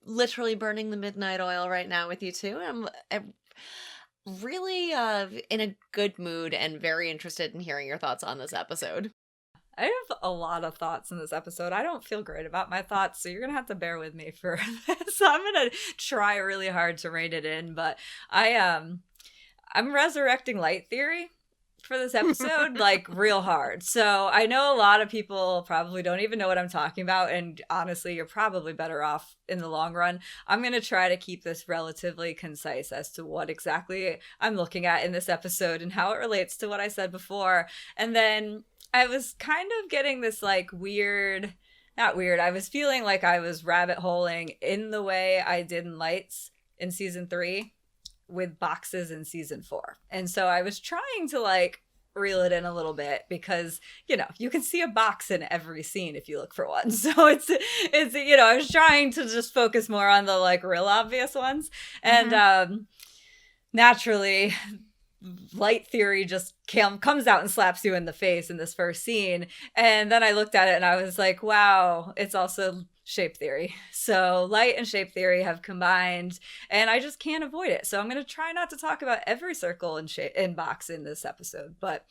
literally burning the midnight oil right now with you too. I'm really in a good mood and very interested in hearing your thoughts on this episode. I have a lot of thoughts in this episode. I don't feel great about my thoughts, so you're going to have to bear with me for this. I'm going to try really hard to rein it in, but I'm resurrecting light theory for this episode, like, real hard. So I know a lot of people probably don't even know what I'm talking about, and honestly, you're probably better off in the long run. I'm going to try to keep this relatively concise as to what exactly I'm looking at in this episode and how it relates to what I said before. And then I was kind of getting this, like, I was feeling like I was rabbit holing in the way I did in Lights in season 3 with boxes in season 4. And so I was trying to, like, reel it in a little bit because, you can see a box in every scene if you look for one. So it's I was trying to just focus more on the, like, real obvious ones. And naturally, light theory just comes out and slaps you in the face in this first scene. And then I looked at it and I was like, wow, it's also shape theory. So light and shape theory have combined, and I just can't avoid it. So I'm going to try not to talk about every circle and box in this episode, but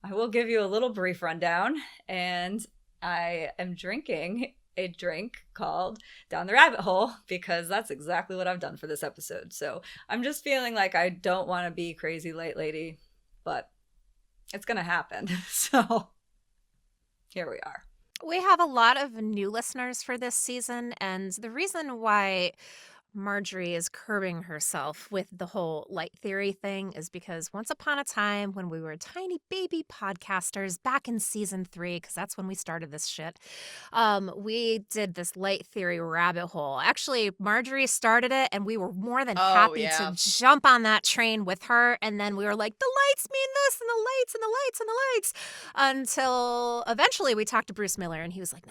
I will give you a little brief rundown. And I am drinking a drink called Down the Rabbit Hole because that's exactly what I've done for this episode. So I'm just feeling like I don't want to be crazy light lady, but it's going to happen. So here we are. We have a lot of new listeners for this season, and the reason why Marjorie is curbing herself with the whole light theory thing is because once upon a time when we were tiny baby podcasters back in season 3, because that's when we started this shit, we did this light theory rabbit hole. Actually, Marjorie started it, and we were more than happy to jump on that train with her, and then we were like, the lights mean this, and the lights, and the lights, and the lights, until eventually we talked to Bruce Miller, and he was like,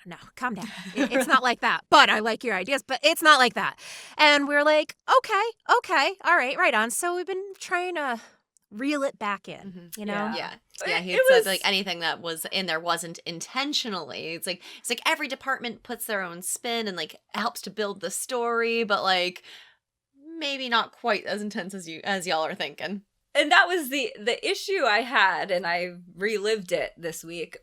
no, calm down. It's not like that. But I like your ideas, but it's not like that. And we're like, okay, all right on. So we've been trying to reel it back in, you know? Yeah, he said like anything that was in there wasn't intentionally. It's like every department puts their own spin and like helps to build the story, but like maybe not quite as intense as y'all are thinking. And that was the issue I had, and I relived it this week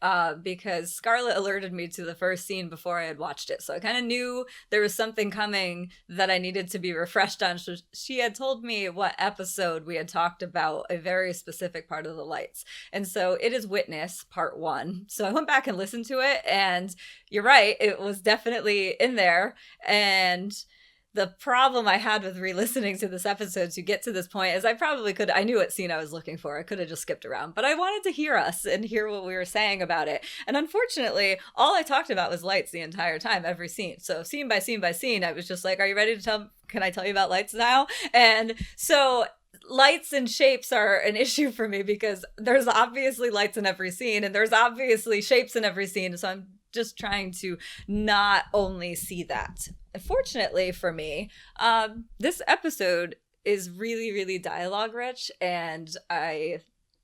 because Scarlett alerted me to the first scene before I had watched it. So I kind of knew there was something coming that I needed to be refreshed on. So she had told me what episode we had talked about a very specific part of the lights. And so it is Witness, part 1. So I went back and listened to it, and you're right, it was definitely in there. And the problem I had with re-listening to this episode to get to this point is I knew what scene I was looking for. I could have just skipped around, but I wanted to hear us and hear what we were saying about it. And unfortunately, all I talked about was lights the entire time, every scene. So scene by scene by scene, I was just like, are you ready to can I tell you about lights now? And so lights and shapes are an issue for me because there's obviously lights in every scene and there's obviously shapes in every scene. So I'm just trying to not only see that. Fortunately for me, this episode is really, really dialogue rich, and I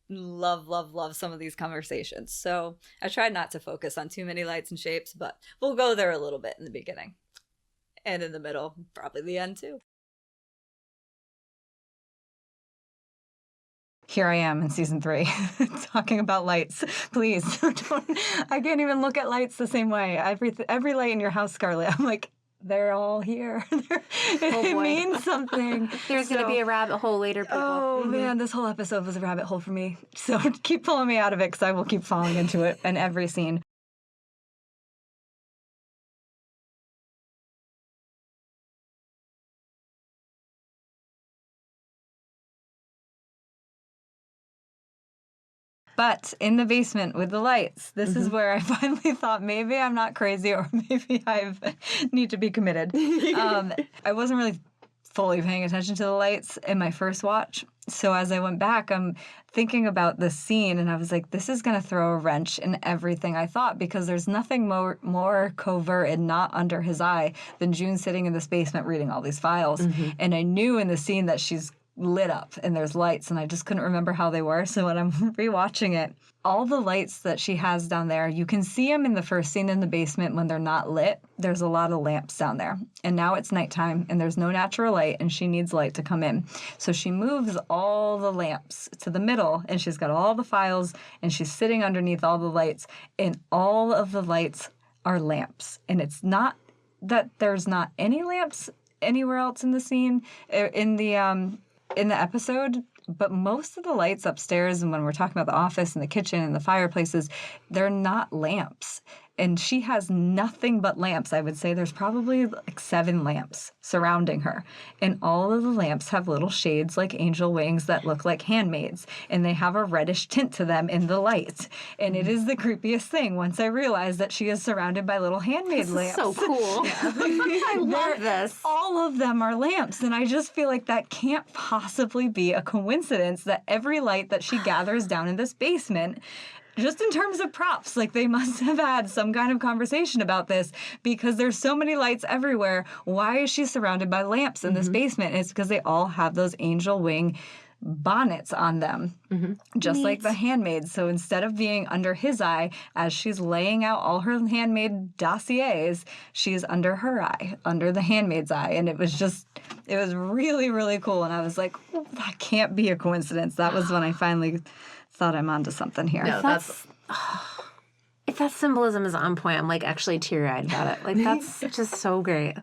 love some of these conversations. So I tried not to focus on too many lights and shapes, but we'll go there a little bit in the beginning and in the middle, probably the end too. Here I am in season 3 talking about lights. Please, I can't even look at lights the same way. Every light in your house, Scarlett, I'm like, they're all here. It means something. There's going to be a rabbit hole later, people. Oh, man, this whole episode was a rabbit hole for me. So keep pulling me out of it because I will keep falling into it in every scene. But in the basement with the lights, this is where I finally thought maybe I'm not crazy or maybe I need to be committed. I wasn't really fully paying attention to the lights in my first watch. So as I went back, I'm thinking about this scene and I was like, this is going to throw a wrench in everything I thought because there's nothing more covert and not under his eye than June sitting in this basement reading all these files. And I knew in the scene that she's lit up and there's lights, and I just couldn't remember how they were. So when I'm rewatching it, all the lights that she has down there, you can see them in the first scene in the basement when they're not lit. There's a lot of lamps down there. And now it's nighttime and there's no natural light and she needs light to come in. So she moves all the lamps to the middle and she's got all the files and she's sitting underneath all the lights, and all of the lights are lamps. And it's not that there's not any lamps anywhere else in the scene, in the episode, but most of the lights upstairs, and when we're talking about the office and the kitchen and the fireplaces, they're not lamps. And she has nothing but lamps. I would say there's probably like 7 lamps surrounding her. And all of the lamps have little shades like angel wings that look like handmaids. And they have a reddish tint to them in the light. And it is the creepiest thing once I realized that she is surrounded by little handmaid lamps. So cool. I love this. All of them are lamps. And I just feel like that can't possibly be a coincidence that every light that she gathers down in this basement, just in terms of props, like they must have had some kind of conversation about this because there's so many lights everywhere. Why is she surrounded by lamps in this basement? And it's because they all have those angel wing bonnets on them, just like the handmaids. So instead of being under his eye as she's laying out all her handmaid dossiers, she's under her eye, under the handmaid's eye. And it was really, really cool. And I was like, oh, that can't be a coincidence. That was when I finally thought I'm onto something here. No, If that symbolism is on point, I'm like actually teary-eyed about it. Like that's just so great.